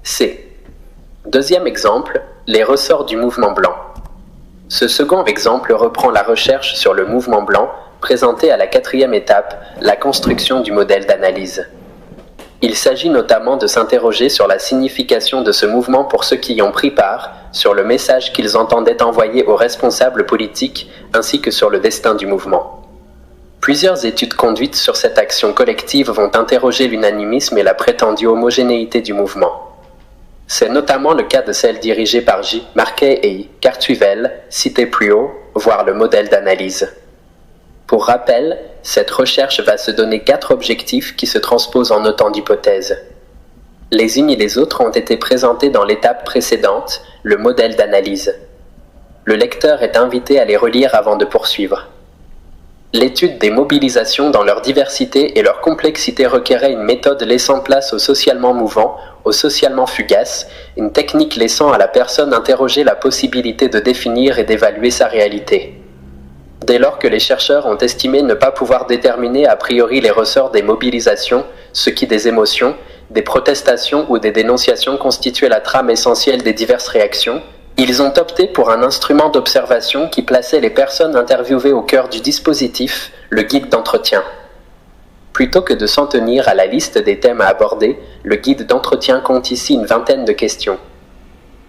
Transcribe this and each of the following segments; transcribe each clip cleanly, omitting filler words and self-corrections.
C. Deuxième exemple, les ressorts du mouvement blanc. Ce second exemple reprend la recherche sur le mouvement blanc, présentée à la 4e étape, la construction du modèle d'analyse. Il s'agit notamment de s'interroger sur la signification de ce mouvement pour ceux qui y ont pris part, sur le message qu'ils entendaient envoyer aux responsables politiques, ainsi que sur le destin du mouvement. Plusieurs études conduites sur cette action collective vont interroger l'unanimisme et la prétendue homogénéité du mouvement. C'est notamment le cas de celle dirigée par J. Marquet et Cartuvel, citée plus haut, voire le modèle d'analyse. Pour rappel, cette recherche va se donner 4 objectifs qui se transposent en autant d'hypothèses. Les unes et les autres ont été présentés dans l'étape précédente, le modèle d'analyse. Le lecteur est invité à les relire avant de poursuivre. L'étude des mobilisations dans leur diversité et leur complexité requérait une méthode laissant place au socialement mouvant, au socialement fugace, une technique laissant à la personne interrogée la possibilité de définir et d'évaluer sa réalité. Dès lors que les chercheurs ont estimé ne pas pouvoir déterminer a priori les ressorts des mobilisations, ce qui des émotions, des protestations ou des dénonciations constituait la trame essentielle des diverses réactions, ils ont opté pour un instrument d'observation qui plaçait les personnes interviewées au cœur du dispositif, le guide d'entretien. Plutôt que de s'en tenir à la liste des thèmes à aborder, le guide d'entretien compte ici une vingtaine de questions.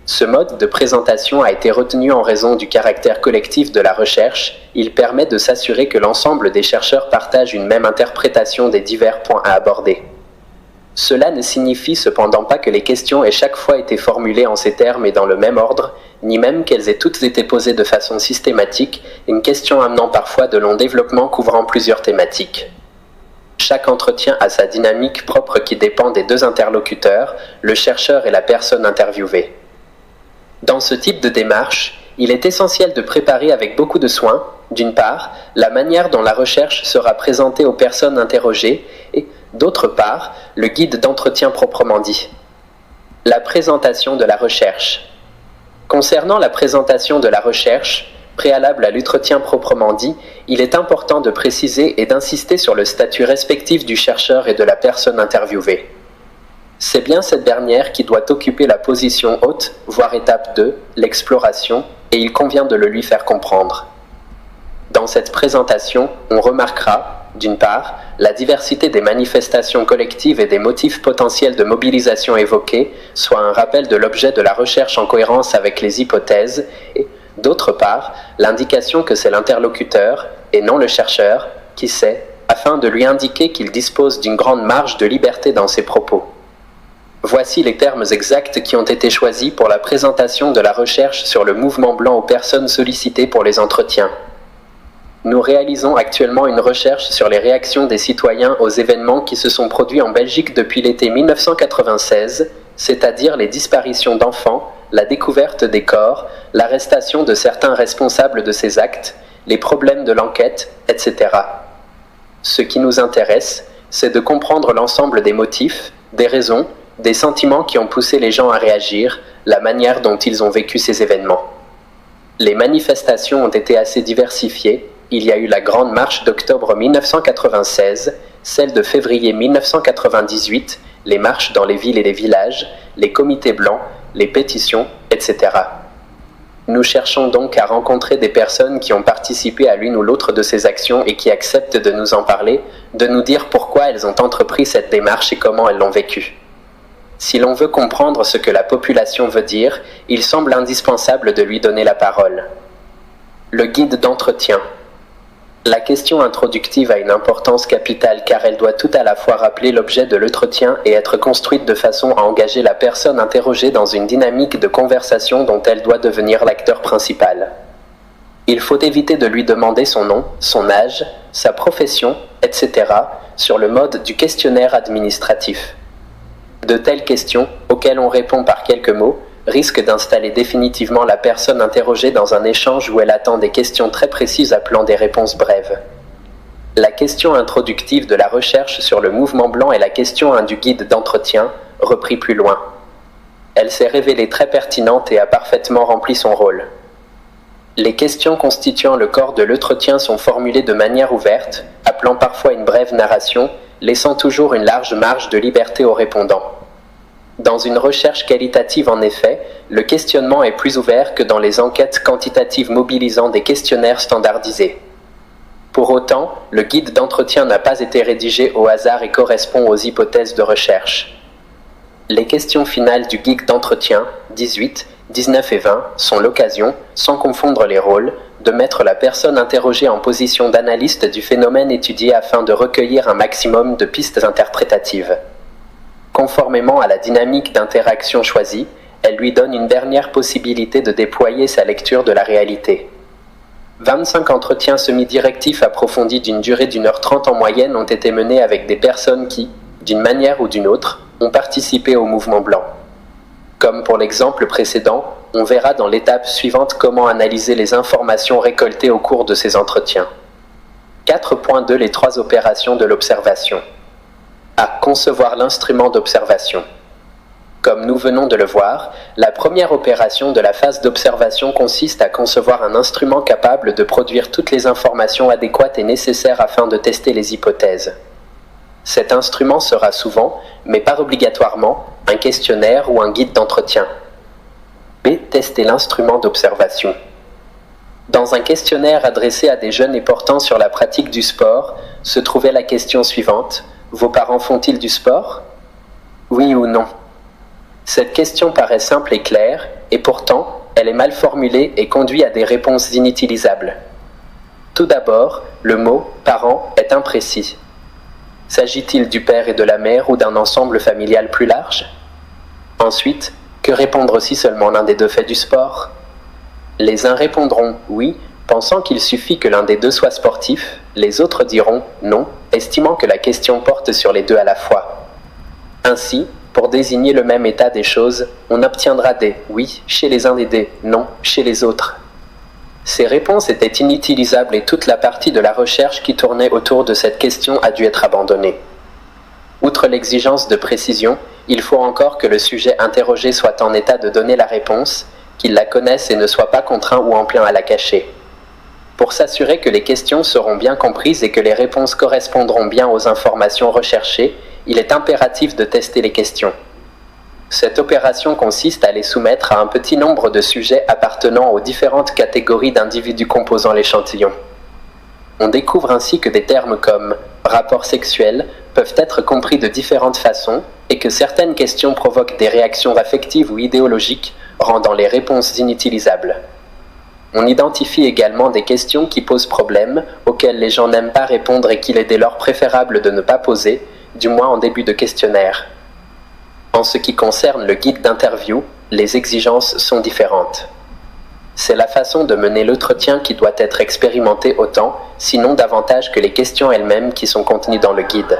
Ce mode de présentation a été retenu en raison du caractère collectif de la recherche. Il permet de s'assurer que l'ensemble des chercheurs partagent une même interprétation des divers points à aborder. Cela ne signifie cependant pas que les questions aient chaque fois été formulées en ces termes et dans le même ordre, ni même qu'elles aient toutes été posées de façon systématique, une question amenant parfois de longs développements couvrant plusieurs thématiques. Chaque entretien a sa dynamique propre qui dépend des 2 interlocuteurs, le chercheur et la personne interviewée. Dans ce type de démarche, il est essentiel de préparer avec beaucoup de soin, d'une part, la manière dont la recherche sera présentée aux personnes interrogées et, d'autre part, le guide d'entretien proprement dit. La présentation de la recherche. Concernant la présentation de la recherche, préalable à l'entretien proprement dit, il est important de préciser et d'insister sur le statut respectif du chercheur et de la personne interviewée. C'est bien cette dernière qui doit occuper la position haute, voire étape 2, l'exploration, et il convient de le lui faire comprendre. Dans cette présentation, on remarquera, d'une part, la diversité des manifestations collectives et des motifs potentiels de mobilisation évoqués, soit un rappel de l'objet de la recherche en cohérence avec les hypothèses, et, d'autre part, l'indication que c'est l'interlocuteur, et non le chercheur, qui sait, afin de lui indiquer qu'il dispose d'une grande marge de liberté dans ses propos. Voici les termes exacts qui ont été choisis pour la présentation de la recherche sur le mouvement blanc aux personnes sollicitées pour les entretiens. Nous réalisons actuellement une recherche sur les réactions des citoyens aux événements qui se sont produits en Belgique depuis l'été 1996, c'est-à-dire les disparitions d'enfants, la découverte des corps, l'arrestation de certains responsables de ces actes, les problèmes de l'enquête, etc. Ce qui nous intéresse, c'est de comprendre l'ensemble des motifs, des raisons, des sentiments qui ont poussé les gens à réagir, la manière dont ils ont vécu ces événements. Les manifestations ont été assez diversifiées. Il y a eu la Grande Marche d'octobre 1996, celle de février 1998, les marches dans les villes et les villages, les comités blancs, les pétitions, etc. Nous cherchons donc à rencontrer des personnes qui ont participé à l'une ou l'autre de ces actions et qui acceptent de nous en parler, de nous dire pourquoi elles ont entrepris cette démarche et comment elles l'ont vécue. Si l'on veut comprendre ce que la population veut dire, il semble indispensable de lui donner la parole. Le guide d'entretien. La question introductive a une importance capitale car elle doit tout à la fois rappeler l'objet de l'entretien et être construite de façon à engager la personne interrogée dans une dynamique de conversation dont elle doit devenir l'acteur principal. Il faut éviter de lui demander son nom, son âge, sa profession, etc. sur le mode du questionnaire administratif. De telles questions, auxquelles on répond par quelques mots, risquent d'installer définitivement la personne interrogée dans un échange où elle attend des questions très précises appelant des réponses brèves. La question introductive de la recherche sur le mouvement blanc est la question 1 du guide d'entretien, repris plus loin. Elle s'est révélée très pertinente et a parfaitement rempli son rôle. Les questions constituant le corps de l'entretien sont formulées de manière ouverte, appelant parfois une brève narration, laissant toujours une large marge de liberté aux répondants. Dans une recherche qualitative, en effet, le questionnement est plus ouvert que dans les enquêtes quantitatives mobilisant des questionnaires standardisés. Pour autant, le guide d'entretien n'a pas été rédigé au hasard et correspond aux hypothèses de recherche. Les questions finales du guide d'entretien, 18, 19 et 20, sont l'occasion, sans confondre les rôles, de mettre la personne interrogée en position d'analyste du phénomène étudié afin de recueillir un maximum de pistes interprétatives. Conformément à la dynamique d'interaction choisie, elle lui donne une dernière possibilité de déployer sa lecture de la réalité. 25 entretiens semi-directifs approfondis d'une durée d'1h30 en moyenne ont été menés avec des personnes qui, d'une manière ou d'une autre, ont participé au mouvement blanc. Comme pour l'exemple précédent, on verra dans l'étape suivante comment analyser les informations récoltées au cours de ces entretiens. 4.2 Les 3 opérations de l'observation. A. Concevoir l'instrument d'observation. Comme nous venons de le voir, la première opération de la phase d'observation consiste à concevoir un instrument capable de produire toutes les informations adéquates et nécessaires afin de tester les hypothèses. Cet instrument sera souvent, mais pas obligatoirement, un questionnaire ou un guide d'entretien. B. Tester l'instrument d'observation. Dans un questionnaire adressé à des jeunes et portant sur la pratique du sport, se trouvait la question suivante: vos parents font-ils du sport? Oui ou non? Cette question paraît simple et claire, et pourtant, elle est mal formulée et conduit à des réponses inutilisables. Tout d'abord, le mot « parent » est imprécis. S'agit-il du père et de la mère ou d'un ensemble familial plus large? Ensuite, que répondre si seulement l'un des deux fait du sport? Les uns répondront « oui », pensant qu'il suffit que l'un des deux soit sportif, les autres diront « non », estimant que la question porte sur les deux à la fois. Ainsi, pour désigner le même état des choses, on obtiendra des « oui » chez les uns et des « non » chez les autres. Ces réponses étaient inutilisables et toute la partie de la recherche qui tournait autour de cette question a dû être abandonnée. Outre l'exigence de précision, il faut encore que le sujet interrogé soit en état de donner la réponse, qu'il la connaisse et ne soit pas contraint ou enclin à la cacher. Pour s'assurer que les questions seront bien comprises et que les réponses correspondront bien aux informations recherchées, il est impératif de tester les questions. Cette opération consiste à les soumettre à un petit nombre de sujets appartenant aux différentes catégories d'individus composant l'échantillon. On découvre ainsi que des termes comme « rapport sexuel » peuvent être compris de différentes façons et que certaines questions provoquent des réactions affectives ou idéologiques, rendant les réponses inutilisables. On identifie également des questions qui posent problème, auxquelles les gens n'aiment pas répondre et qu'il est dès lors préférable de ne pas poser, du moins en début de questionnaire. En ce qui concerne le guide d'interview, les exigences sont différentes. C'est la façon de mener l'entretien qui doit être expérimentée autant, sinon davantage que les questions elles-mêmes qui sont contenues dans le guide.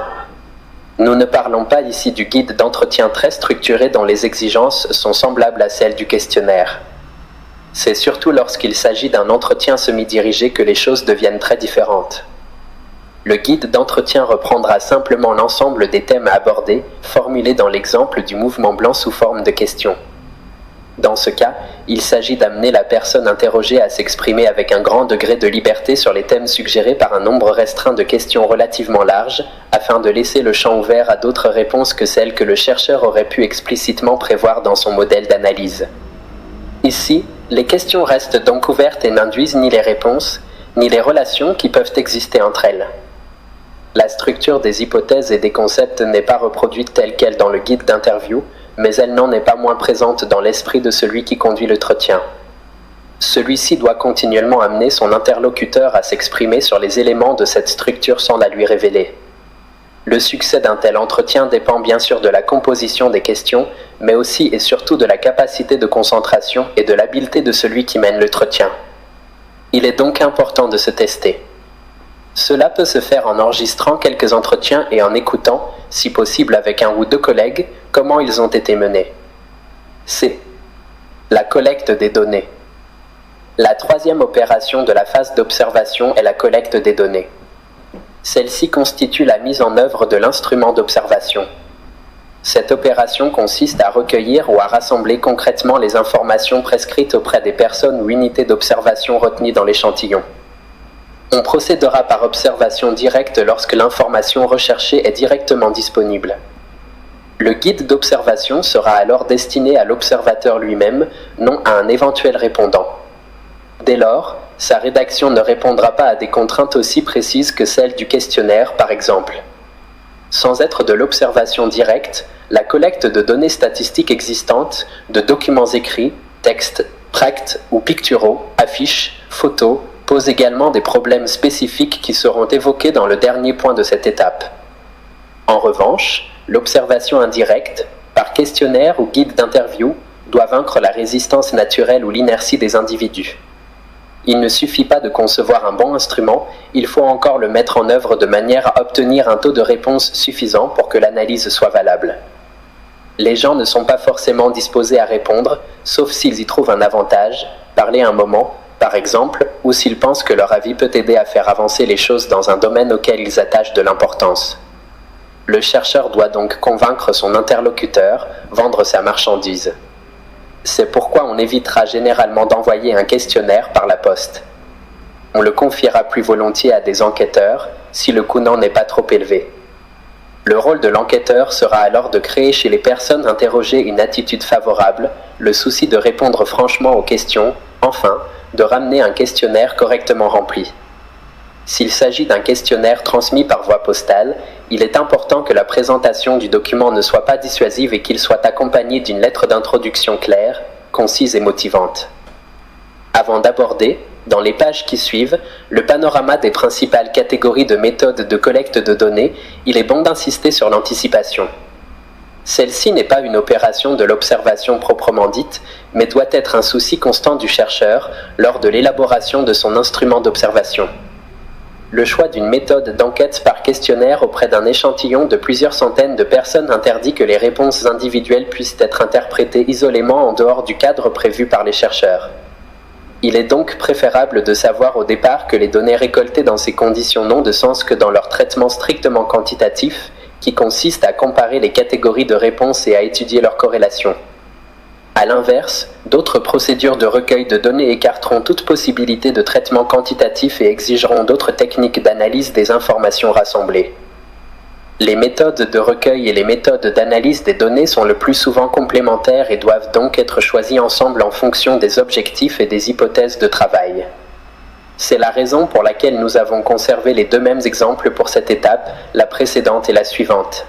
Nous ne parlons pas ici du guide d'entretien très structuré dont les exigences sont semblables à celles du questionnaire. C'est surtout lorsqu'il s'agit d'un entretien semi-dirigé que les choses deviennent très différentes. Le guide d'entretien reprendra simplement l'ensemble des thèmes abordés, formulés dans l'exemple du mouvement blanc sous forme de questions. Dans ce cas, il s'agit d'amener la personne interrogée à s'exprimer avec un grand degré de liberté sur les thèmes suggérés par un nombre restreint de questions relativement larges, afin de laisser le champ ouvert à d'autres réponses que celles que le chercheur aurait pu explicitement prévoir dans son modèle d'analyse. Ici, les questions restent donc ouvertes et n'induisent ni les réponses, ni les relations qui peuvent exister entre elles. La structure des hypothèses et des concepts n'est pas reproduite telle qu'elle dans le guide d'interview, mais elle n'en est pas moins présente dans l'esprit de celui qui conduit l'entretien. Celui-ci doit continuellement amener son interlocuteur à s'exprimer sur les éléments de cette structure sans la lui révéler. Le succès d'un tel entretien dépend bien sûr de la composition des questions, mais aussi et surtout de la capacité de concentration et de l'habileté de celui qui mène l'entretien. Il est donc important de se tester. Cela peut se faire en enregistrant quelques entretiens et en écoutant, si possible avec un ou deux collègues, comment ils ont été menés. C. La collecte des données. La troisième opération de la phase d'observation est la collecte des données. Celle-ci constitue la mise en œuvre de l'instrument d'observation. Cette opération consiste à recueillir ou à rassembler concrètement les informations prescrites auprès des personnes ou unités d'observation retenues dans l'échantillon. On procédera par observation directe lorsque l'information recherchée est directement disponible. Le guide d'observation sera alors destiné à l'observateur lui-même, non à un éventuel répondant. Dès lors, sa rédaction ne répondra pas à des contraintes aussi précises que celles du questionnaire, par exemple. Sans être de l'observation directe, la collecte de données statistiques existantes, de documents écrits, textes, tracts ou picturaux, affiches, photos, pose également des problèmes spécifiques qui seront évoqués dans le dernier point de cette étape. En revanche, l'observation indirecte, par questionnaire ou guide d'interview, doit vaincre la résistance naturelle ou l'inertie des individus. Il ne suffit pas de concevoir un bon instrument, il faut encore le mettre en œuvre de manière à obtenir un taux de réponse suffisant pour que l'analyse soit valable. Les gens ne sont pas forcément disposés à répondre, sauf s'ils y trouvent un avantage, parler un moment, par exemple, ou s'ils pensent que leur avis peut aider à faire avancer les choses dans un domaine auquel ils attachent de l'importance. Le chercheur doit donc convaincre son interlocuteur, vendre sa marchandise. C'est pourquoi on évitera généralement d'envoyer un questionnaire par la poste. On le confiera plus volontiers à des enquêteurs, si le coût n'en est pas trop élevé. Le rôle de l'enquêteur sera alors de créer chez les personnes interrogées une attitude favorable, le souci de répondre franchement aux questions, enfin, de ramener un questionnaire correctement rempli. S'il s'agit d'un questionnaire transmis par voie postale, il est important que la présentation du document ne soit pas dissuasive et qu'il soit accompagné d'une lettre d'introduction claire, concise et motivante. Avant d'aborder, dans les pages qui suivent, le panorama des principales catégories de méthodes de collecte de données, il est bon d'insister sur l'anticipation. Celle-ci n'est pas une opération de l'observation proprement dite, mais doit être un souci constant du chercheur lors de l'élaboration de son instrument d'observation. Le choix d'une méthode d'enquête par questionnaire auprès d'un échantillon de plusieurs centaines de personnes interdit que les réponses individuelles puissent être interprétées isolément en dehors du cadre prévu par les chercheurs. Il est donc préférable de savoir au départ que les données récoltées dans ces conditions n'ont de sens que dans leur traitement strictement quantitatif, qui consiste à comparer les catégories de réponses et à étudier leurs corrélations. A l'inverse, d'autres procédures de recueil de données écarteront toute possibilité de traitement quantitatif et exigeront d'autres techniques d'analyse des informations rassemblées. Les méthodes de recueil et les méthodes d'analyse des données sont le plus souvent complémentaires et doivent donc être choisies ensemble en fonction des objectifs et des hypothèses de travail. C'est la raison pour laquelle nous avons conservé les deux mêmes exemples pour cette étape, la précédente et la suivante.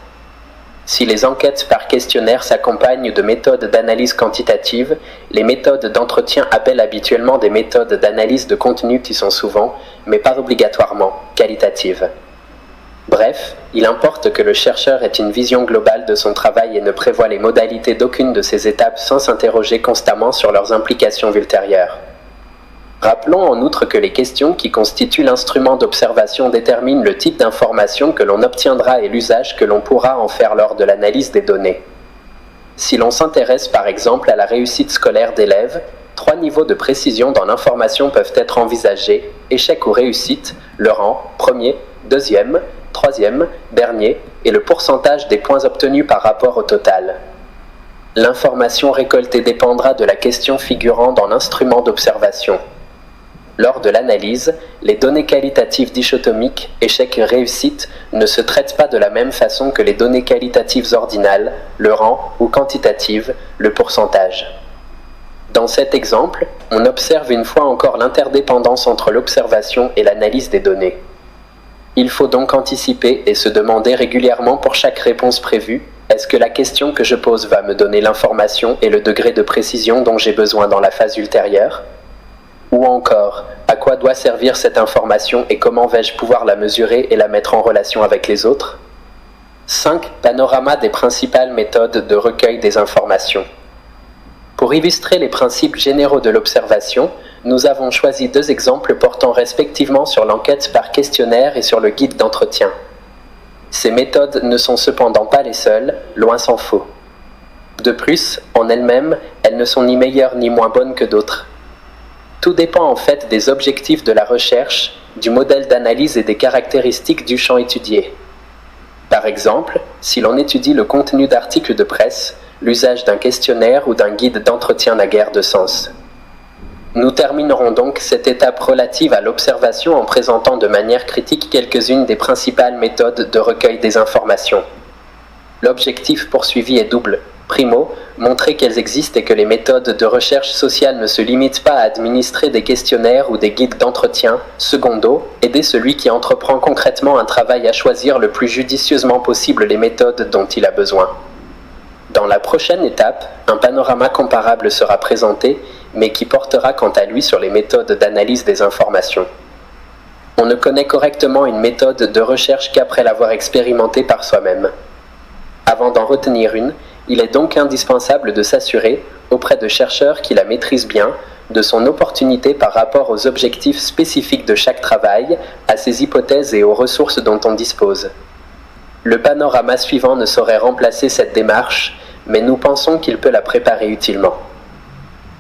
Si les enquêtes par questionnaire s'accompagnent de méthodes d'analyse quantitative, les méthodes d'entretien appellent habituellement des méthodes d'analyse de contenu qui sont souvent, mais pas obligatoirement, qualitatives. Bref, il importe que le chercheur ait une vision globale de son travail et ne prévoie les modalités d'aucune de ces étapes sans s'interroger constamment sur leurs implications ultérieures. Rappelons en outre que les questions qui constituent l'instrument d'observation déterminent le type d'information que l'on obtiendra et l'usage que l'on pourra en faire lors de l'analyse des données. Si l'on s'intéresse par exemple à la réussite scolaire d'élèves, 3 niveaux de précision dans l'information peuvent être envisagés, échec ou réussite, le rang, premier, deuxième, troisième, dernier, et le pourcentage des points obtenus par rapport au total. L'information récoltée dépendra de la question figurant dans l'instrument d'observation. Lors de l'analyse, les données qualitatives dichotomiques, échec et réussite, ne se traitent pas de la même façon que les données qualitatives ordinales, le rang, ou quantitatives, le pourcentage. Dans cet exemple, on observe une fois encore l'interdépendance entre l'observation et l'analyse des données. Il faut donc anticiper et se demander régulièrement pour chaque réponse prévue, est-ce que la question que je pose va me donner l'information et le degré de précision dont j'ai besoin dans la phase ultérieure ? Ou encore, à quoi doit servir cette information et comment vais-je pouvoir la mesurer et la mettre en relation avec les autres ? 5. Panorama des principales méthodes de recueil des informations. Pour illustrer les principes généraux de l'observation, nous avons choisi 2 exemples portant respectivement sur l'enquête par questionnaire et sur le guide d'entretien. Ces méthodes ne sont cependant pas les seules, loin s'en faut. De plus, en elles-mêmes, elles ne sont ni meilleures ni moins bonnes que d'autres. Tout dépend en fait des objectifs de la recherche, du modèle d'analyse et des caractéristiques du champ étudié. Par exemple, si l'on étudie le contenu d'articles de presse, l'usage d'un questionnaire ou d'un guide d'entretien n'a guère de sens. Nous terminerons donc cette étape relative à l'observation en présentant de manière critique quelques-unes des principales méthodes de recueil des informations. L'objectif poursuivi est double. Primo, montrer qu'elles existent et que les méthodes de recherche sociale ne se limitent pas à administrer des questionnaires ou des guides d'entretien. Secondo, aider celui qui entreprend concrètement un travail à choisir le plus judicieusement possible les méthodes dont il a besoin. Dans la prochaine étape, un panorama comparable sera présenté, mais qui portera quant à lui sur les méthodes d'analyse des informations. On ne connaît correctement une méthode de recherche qu'après l'avoir expérimentée par soi-même. Avant d'en retenir une, il est donc indispensable de s'assurer, auprès de chercheurs qui la maîtrisent bien, de son opportunité par rapport aux objectifs spécifiques de chaque travail, à ses hypothèses et aux ressources dont on dispose. Le panorama suivant ne saurait remplacer cette démarche, mais nous pensons qu'il peut la préparer utilement.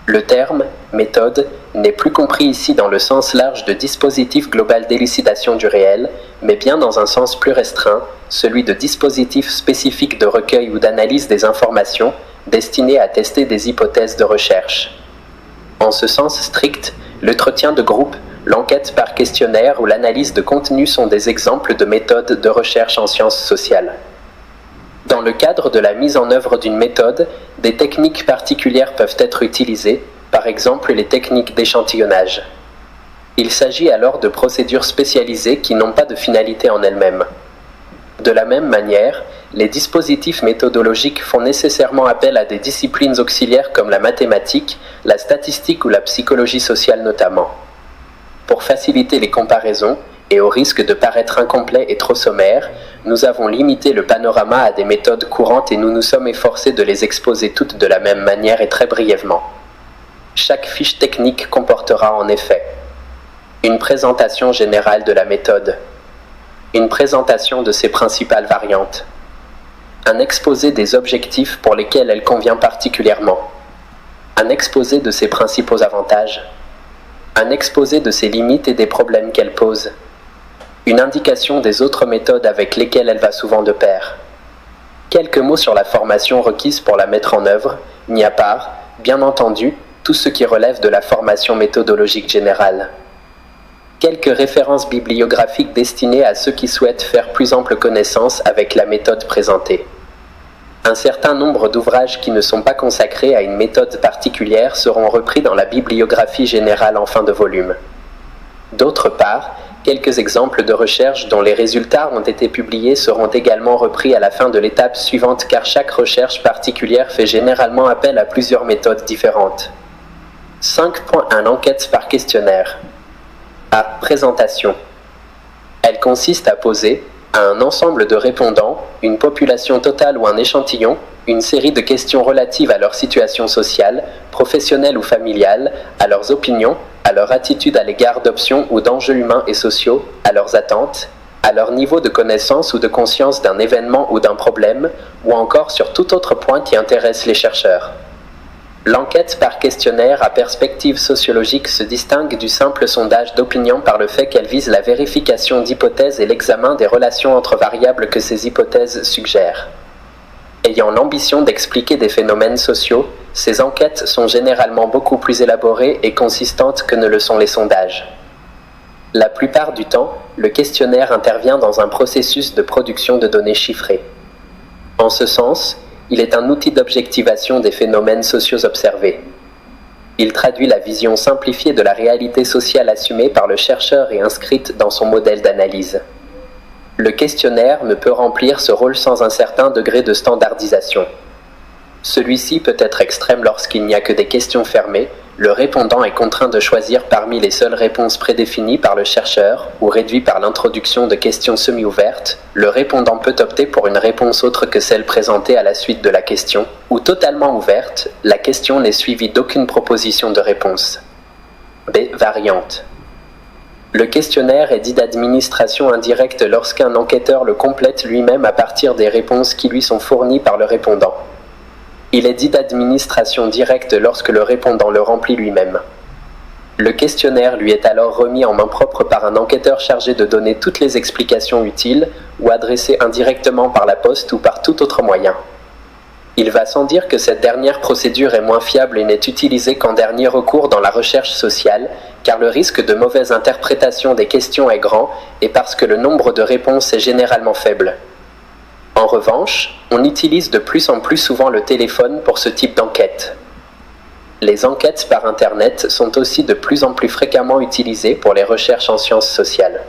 Le terme « méthode » n'est plus compris ici dans le sens large de dispositif global d'élucidation du réel, mais bien dans un sens plus restreint, celui de dispositif spécifique de recueil ou d'analyse des informations, destiné à tester des hypothèses de recherche. En ce sens strict, l'entretien de groupe, l'enquête par questionnaire ou l'analyse de contenu sont des exemples de méthodes de recherche en sciences sociales. Dans le cadre de la mise en œuvre d'une méthode, des techniques particulières peuvent être utilisées, par exemple les techniques d'échantillonnage. Il s'agit alors de procédures spécialisées qui n'ont pas de finalité en elles-mêmes. De la même manière, les dispositifs méthodologiques font nécessairement appel à des disciplines auxiliaires comme la mathématique, la statistique ou la psychologie sociale notamment. Pour faciliter les comparaisons, et au risque de paraître incomplet et trop sommaire, nous avons limité le panorama à des méthodes courantes et nous nous sommes efforcés de les exposer toutes de la même manière et très brièvement. Chaque fiche technique comportera en effet une présentation générale de la méthode, une présentation de ses principales variantes, un exposé des objectifs pour lesquels elle convient particulièrement, un exposé de ses principaux avantages, un exposé de ses limites et des problèmes qu'elle pose, une indication des autres méthodes avec lesquelles elle va souvent de pair. Quelques mots sur la formation requise pour la mettre en œuvre, mis à part, bien entendu, tout ce qui relève de la formation méthodologique générale. Quelques références bibliographiques destinées à ceux qui souhaitent faire plus ample connaissance avec la méthode présentée. Un certain nombre d'ouvrages qui ne sont pas consacrés à une méthode particulière seront repris dans la bibliographie générale en fin de volume. D'autre part, quelques exemples de recherche dont les résultats ont été publiés seront également repris à la fin de l'étape suivante car chaque recherche particulière fait généralement appel à plusieurs méthodes différentes. 5.1 Enquête par questionnaire. A. Présentation. Elle consiste à poser, à un ensemble de répondants, une population totale ou un échantillon, une série de questions relatives à leur situation sociale, professionnelle ou familiale, à leurs opinions, à leur attitude à l'égard d'options ou d'enjeux humains et sociaux, à leurs attentes, à leur niveau de connaissance ou de conscience d'un événement ou d'un problème, ou encore sur tout autre point qui intéresse les chercheurs. L'enquête par questionnaire à perspective sociologique se distingue du simple sondage d'opinion par le fait qu'elle vise la vérification d'hypothèses et l'examen des relations entre variables que ces hypothèses suggèrent. Ayant l'ambition d'expliquer des phénomènes sociaux, ces enquêtes sont généralement beaucoup plus élaborées et consistantes que ne le sont les sondages. La plupart du temps, le questionnaire intervient dans un processus de production de données chiffrées. En ce sens, il est un outil d'objectivation des phénomènes sociaux observés. Il traduit la vision simplifiée de la réalité sociale assumée par le chercheur et inscrite dans son modèle d'analyse. Le questionnaire ne peut remplir ce rôle sans un certain degré de standardisation. Celui-ci peut être extrême lorsqu'il n'y a que des questions fermées, le répondant est contraint de choisir parmi les seules réponses prédéfinies par le chercheur ou réduit par l'introduction de questions semi-ouvertes, le répondant peut opter pour une réponse autre que celle présentée à la suite de la question, ou totalement ouverte, la question n'est suivie d'aucune proposition de réponse. B. Variante. Le questionnaire est dit d'administration indirecte lorsqu'un enquêteur le complète lui-même à partir des réponses qui lui sont fournies par le répondant. Il est dit d'administration directe lorsque le répondant le remplit lui-même. Le questionnaire lui est alors remis en main propre par un enquêteur chargé de donner toutes les explications utiles ou adressé indirectement par la poste ou par tout autre moyen. Il va sans dire que cette dernière procédure est moins fiable et n'est utilisée qu'en dernier recours dans la recherche sociale, car le risque de mauvaise interprétation des questions est grand et parce que le nombre de réponses est généralement faible. En revanche, on utilise de plus en plus souvent le téléphone pour ce type d'enquête. Les enquêtes par Internet sont aussi de plus en plus fréquemment utilisées pour les recherches en sciences sociales.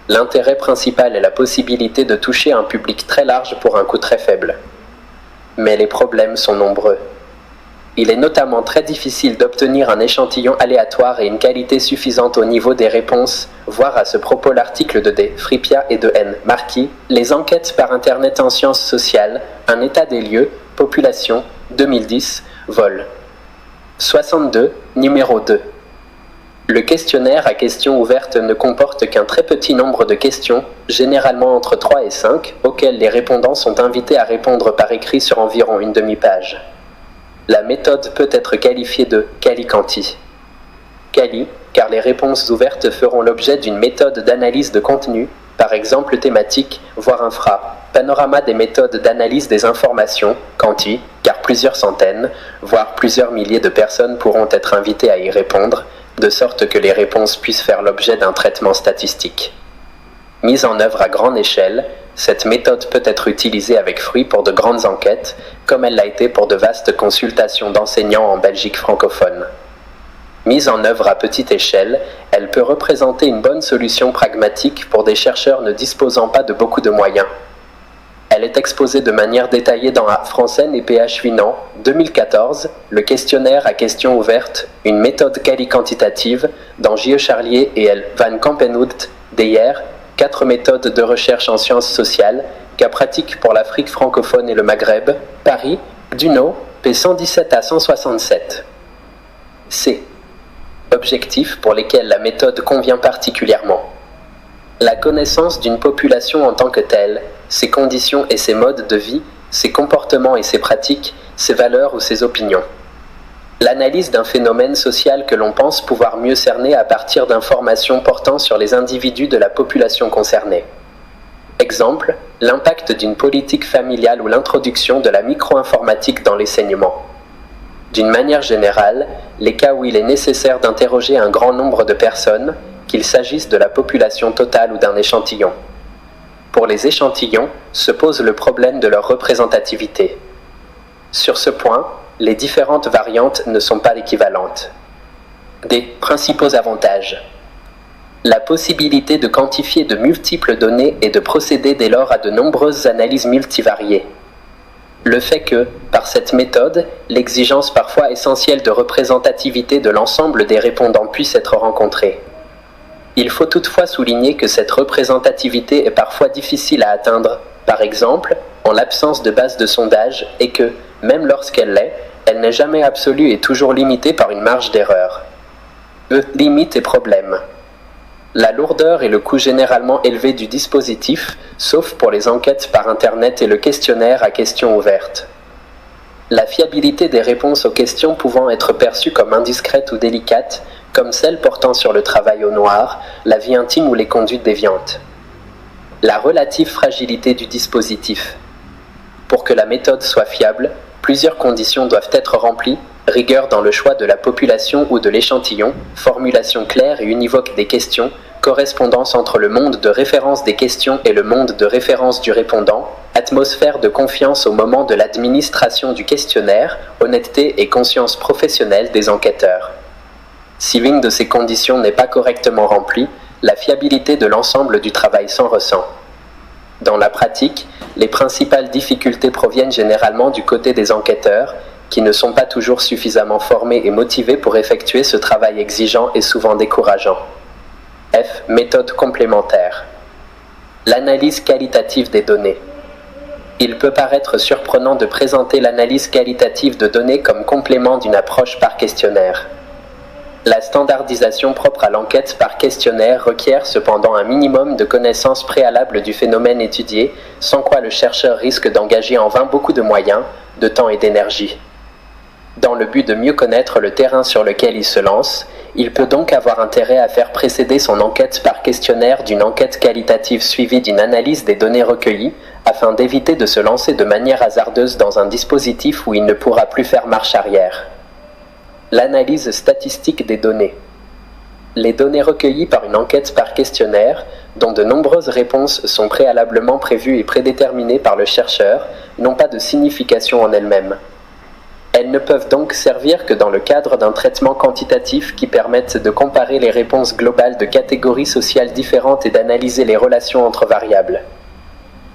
L'intérêt principal est la possibilité de toucher un public très large pour un coût très faible. Mais les problèmes sont nombreux. Il est notamment très difficile d'obtenir un échantillon aléatoire et une qualité suffisante au niveau des réponses, voir à ce propos l'article de D. Fripia et de N. Marquis, Les enquêtes par Internet en sciences sociales, un état des lieux, population, 2010, vol. 62, numéro 2. Le questionnaire à questions ouvertes ne comporte qu'un très petit nombre de questions, généralement entre 3 et 5, auxquelles les répondants sont invités à répondre par écrit sur environ une demi-page. La méthode peut être qualifiée de quali-quanti. Quali, car les réponses ouvertes feront l'objet d'une méthode d'analyse de contenu, par exemple thématique, voire infra, panorama des méthodes d'analyse des informations, quanti, car plusieurs centaines, voire plusieurs milliers de personnes pourront être invitées à y répondre, de sorte que les réponses puissent faire l'objet d'un traitement statistique. Mise en œuvre à grande échelle, cette méthode peut être utilisée avec fruit pour de grandes enquêtes, comme elle l'a été pour de vastes consultations d'enseignants en Belgique francophone. Mise en œuvre à petite échelle, elle peut représenter une bonne solution pragmatique pour des chercheurs ne disposant pas de beaucoup de moyens. Elle est exposée de manière détaillée dans A. Franzen et P.H. Winant, 2014, le questionnaire à questions ouvertes, une méthode quali-quantitative, dans J.E. Charlier et L. Van Campenhout, d'hier, 4 méthodes de recherche en sciences sociales, cas pratiques pour l'Afrique francophone et le Maghreb, Paris, Duno, p. 117 à 167. C. Objectifs pour lesquels la méthode convient particulièrement. La connaissance d'une population en tant que telle, ses conditions et ses modes de vie, ses comportements et ses pratiques, ses valeurs ou ses opinions. L'analyse d'un phénomène social que l'on pense pouvoir mieux cerner à partir d'informations portant sur les individus de la population concernée. Exemple, l'impact d'une politique familiale ou l'introduction de la micro-informatique dans l'enseignement. D'une manière générale, les cas où il est nécessaire d'interroger un grand nombre de personnes, qu'il s'agisse de la population totale ou d'un échantillon. Pour les échantillons, se pose le problème de leur représentativité. Sur ce point, les différentes variantes ne sont pas équivalentes. Des principaux avantages. La possibilité de quantifier de multiples données et de procéder dès lors à de nombreuses analyses multivariées. Le fait que, par cette méthode, l'exigence parfois essentielle de représentativité de l'ensemble des répondants puisse être rencontrée. Il faut toutefois souligner que cette représentativité est parfois difficile à atteindre, par exemple, en l'absence de base de sondage, et que, même lorsqu'elle l'est, elle n'est jamais absolue et toujours limitée par une marge d'erreur. Limites et problèmes. La lourdeur et le coût généralement élevé du dispositif, sauf pour les enquêtes par Internet et le questionnaire à questions ouvertes. La fiabilité des réponses aux questions pouvant être perçues comme indiscrètes ou délicates, comme celles portant sur le travail au noir, la vie intime ou les conduites déviantes. La relative fragilité du dispositif. Pour que la méthode soit fiable, plusieurs conditions doivent être remplies: rigueur dans le choix de la population ou de l'échantillon, formulation claire et univoque des questions, correspondance entre le monde de référence des questions et le monde de référence du répondant, atmosphère de confiance au moment de l'administration du questionnaire, honnêteté et conscience professionnelle des enquêteurs. Si l'une de ces conditions n'est pas correctement remplie, la fiabilité de l'ensemble du travail s'en ressent. Dans la pratique, les principales difficultés proviennent généralement du côté des enquêteurs, qui ne sont pas toujours suffisamment formés et motivés pour effectuer ce travail exigeant et souvent décourageant. F. Méthode complémentaire. L'analyse qualitative des données. Il peut paraître surprenant de présenter l'analyse qualitative de données comme complément d'une approche par questionnaire. La standardisation propre à l'enquête par questionnaire requiert cependant un minimum de connaissances préalables du phénomène étudié, sans quoi le chercheur risque d'engager en vain beaucoup de moyens, de temps et d'énergie. Dans le but de mieux connaître le terrain sur lequel il se lance, il peut donc avoir intérêt à faire précéder son enquête par questionnaire d'une enquête qualitative suivie d'une analyse des données recueillies, afin d'éviter de se lancer de manière hasardeuse dans un dispositif où il ne pourra plus faire marche arrière. L'analyse statistique des données. Les données recueillies par une enquête par questionnaire dont de nombreuses réponses sont préalablement prévues et prédéterminées par le chercheur, n'ont pas de signification en elles-mêmes. Elles ne peuvent donc servir que dans le cadre d'un traitement quantitatif qui permette de comparer les réponses globales de catégories sociales différentes et d'analyser les relations entre variables.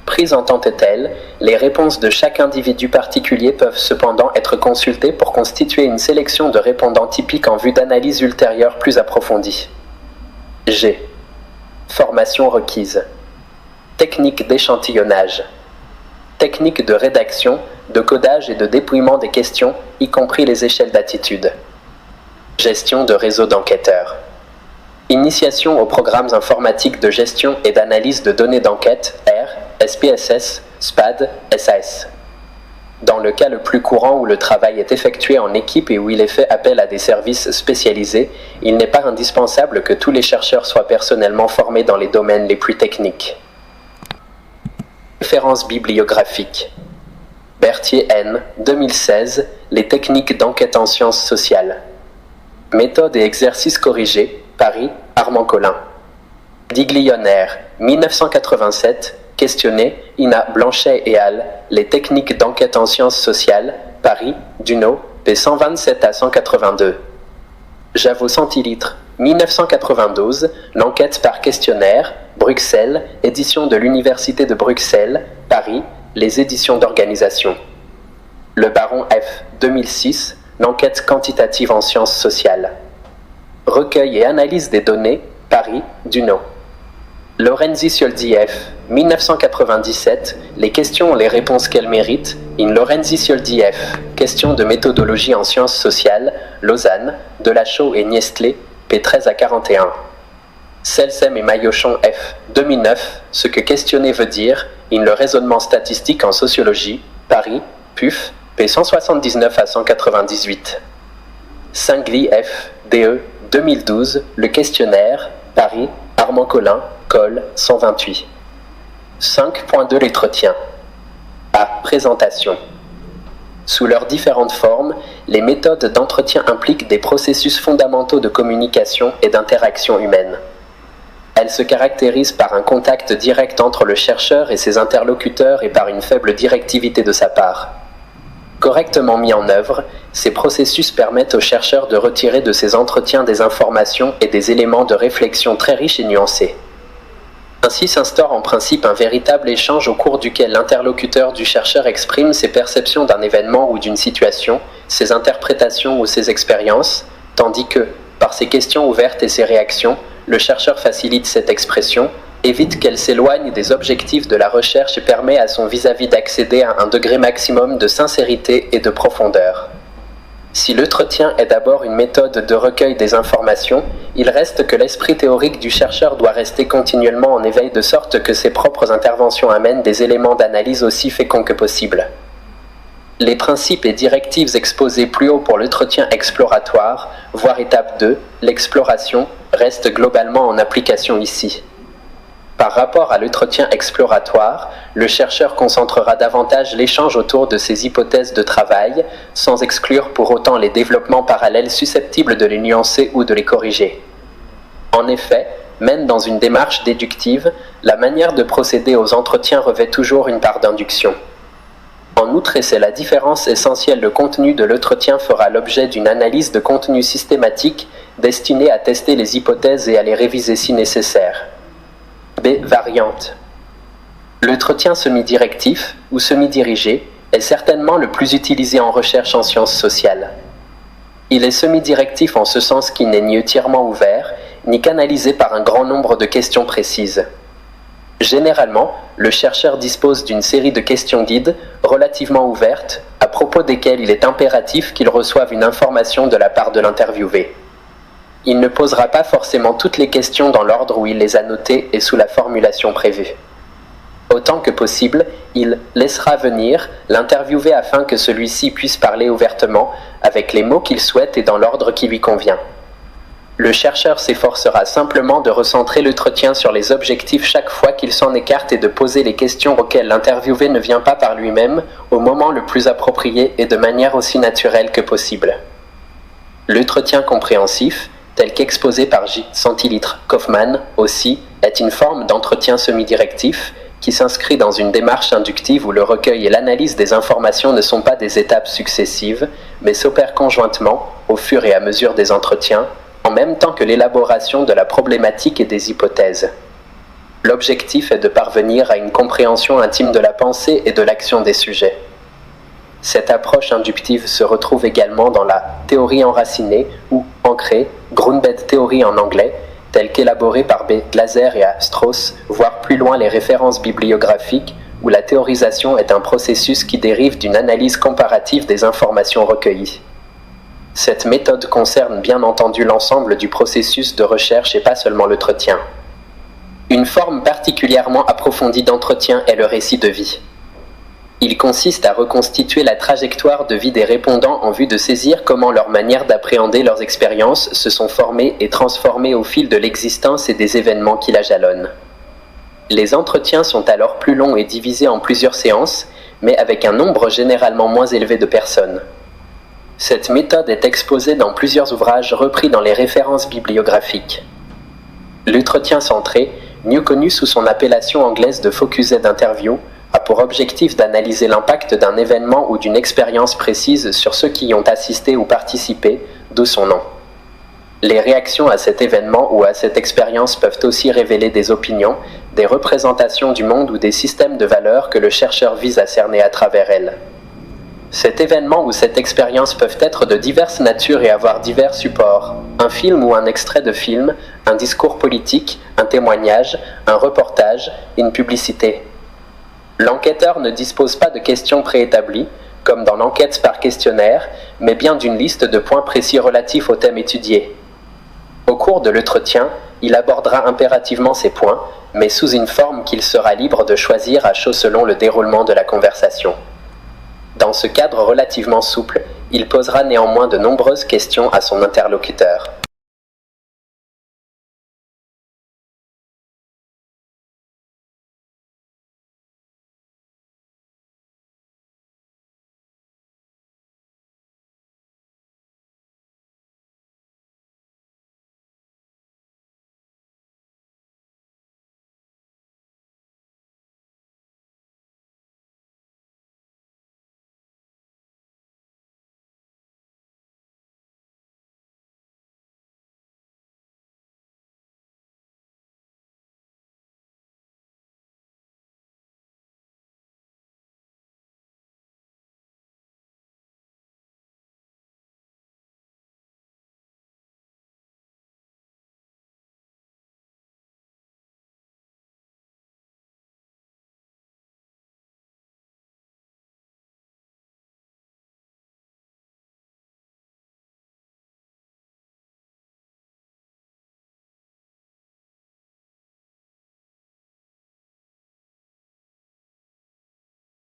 Prises en tant que telles, les réponses de chaque individu particulier peuvent cependant être consultées pour constituer une sélection de répondants typiques en vue d'analyses ultérieures plus approfondies. G. Formation requise. Technique d'échantillonnage. Technique de rédaction, de codage et de dépouillement des questions, y compris les échelles d'attitude. Gestion de réseau d'enquêteurs. Initiation aux programmes informatiques de gestion et d'analyse de données d'enquête, R, SPSS, SPAD, SAS. Dans le cas le plus courant où le travail est effectué en équipe et où il est fait appel à des services spécialisés, il n'est pas indispensable que tous les chercheurs soient personnellement formés dans les domaines les plus techniques. Références bibliographiques. Berthier N. 2016, Les techniques d'enquête en sciences sociales. Méthode et exercices corrigés, Paris, Armand Collin. Diglioner, 1987, questionné, Ina Blanchet et al., Les techniques d'enquête en sciences sociales, Paris, Duno, p. 127 à 182. Javot centilitres, 1992, L'enquête par questionnaire, Bruxelles, édition de l'Université de Bruxelles, Paris, Les éditions d'organisation. Le Baron F. 2006, L'enquête quantitative en sciences sociales. Recueil et analyse des données, Paris, Duno. Lorenzi Cioldi F. 1997, Les questions et les réponses qu'elles méritent, in Lorenzi Cioldi F. Questions de méthodologie en sciences sociales, Lausanne, Delachaux et Niestlé, p. 13 à 41. Selsem et Maillochon F. 2009, Ce que questionner veut dire, in le raisonnement statistique en sociologie, Paris, PUF, p. 179 à 198. Singly F. DE. 2012, Le questionnaire, Paris, Armand Collin, Col, 128. 5.2 L'entretien. A. Présentation. Sous leurs différentes formes, les méthodes d'entretien impliquent des processus fondamentaux de communication et d'interaction humaine. Elles se caractérisent par un contact direct entre le chercheur et ses interlocuteurs et par une faible directivité de sa part. Correctement mis en œuvre, ces processus permettent aux chercheurs de retirer de ces entretiens des informations et des éléments de réflexion très riches et nuancés. Ainsi s'instaure en principe un véritable échange au cours duquel l'interlocuteur du chercheur exprime ses perceptions d'un événement ou d'une situation, ses interprétations ou ses expériences, tandis que, par ses questions ouvertes et ses réactions, le chercheur facilite cette expression, évite qu'elle s'éloigne des objectifs de la recherche et permet à son vis-à-vis d'accéder à un degré maximum de sincérité et de profondeur. Si l'entretien est d'abord une méthode de recueil des informations, il reste que l'esprit théorique du chercheur doit rester continuellement en éveil de sorte que ses propres interventions amènent des éléments d'analyse aussi féconds que possible. Les principes et directives exposés plus haut pour l'entretien exploratoire, voire étape 2, l'exploration, restent globalement en application ici. Par rapport à l'entretien exploratoire, le chercheur concentrera davantage l'échange autour de ses hypothèses de travail, sans exclure pour autant les développements parallèles susceptibles de les nuancer ou de les corriger. En effet, même dans une démarche déductive, la manière de procéder aux entretiens revêt toujours une part d'induction. En outre, et c'est la différence essentielle, le contenu de l'entretien fera l'objet d'une analyse de contenu systématique destinée à tester les hypothèses et à les réviser si nécessaire. B. Variante. L'entretien semi-directif ou semi-dirigé est certainement le plus utilisé en recherche en sciences sociales. Il est semi-directif en ce sens qu'il n'est ni entièrement ouvert, ni canalisé par un grand nombre de questions précises. Généralement, le chercheur dispose d'une série de questions guides relativement ouvertes, à propos desquelles il est impératif qu'il reçoive une information de la part de l'interviewé. Il ne posera pas forcément toutes les questions dans l'ordre où il les a notées et sous la formulation prévue. Autant que possible, il laissera venir l'interviewé afin que celui-ci puisse parler ouvertement, avec les mots qu'il souhaite et dans l'ordre qui lui convient. Le chercheur s'efforcera simplement de recentrer l'entretien sur les objectifs chaque fois qu'il s'en écarte et de poser les questions auxquelles l'interviewé ne vient pas par lui-même, au moment le plus approprié et de manière aussi naturelle que possible. L'entretien compréhensif, tel qu'exposé par J. Centilitre Kaufmann, aussi, est une forme d'entretien semi-directif qui s'inscrit dans une démarche inductive où le recueil et l'analyse des informations ne sont pas des étapes successives, mais s'opèrent conjointement, au fur et à mesure des entretiens, en même temps que l'élaboration de la problématique et des hypothèses. L'objectif est de parvenir à une compréhension intime de la pensée et de l'action des sujets. Cette approche inductive se retrouve également dans la théorie enracinée ou ancrée, grounded theory en anglais, telle qu'élaborée par B. Glaser et A. Strauss, voire plus loin les références bibliographiques, où la théorisation est un processus qui dérive d'une analyse comparative des informations recueillies. Cette méthode concerne bien entendu l'ensemble du processus de recherche et pas seulement l'entretien. Une forme particulièrement approfondie d'entretien est le récit de vie. Il consiste à reconstituer la trajectoire de vie des répondants en vue de saisir comment leur manière d'appréhender leurs expériences se sont formées et transformées au fil de l'existence et des événements qui la jalonnent. Les entretiens sont alors plus longs et divisés en plusieurs séances, mais avec un nombre généralement moins élevé de personnes. Cette méthode est exposée dans plusieurs ouvrages repris dans les références bibliographiques. L'entretien centré, mieux connu sous son appellation anglaise de Focused Interview, a pour objectif d'analyser l'impact d'un événement ou d'une expérience précise sur ceux qui y ont assisté ou participé, d'où son nom. Les réactions à cet événement ou à cette expérience peuvent aussi révéler des opinions, des représentations du monde ou des systèmes de valeurs que le chercheur vise à cerner à travers elles. Cet événement ou cette expérience peuvent être de diverses natures et avoir divers supports. Un film ou un extrait de film, un discours politique, un témoignage, un reportage, une publicité. L'enquêteur ne dispose pas de questions préétablies, comme dans l'enquête par questionnaire, mais bien d'une liste de points précis relatifs au thème étudié. Au cours de l'entretien, il abordera impérativement ces points, mais sous une forme qu'il sera libre de choisir à chaud selon le déroulement de la conversation. Dans ce cadre relativement souple, il posera néanmoins de nombreuses questions à son interlocuteur.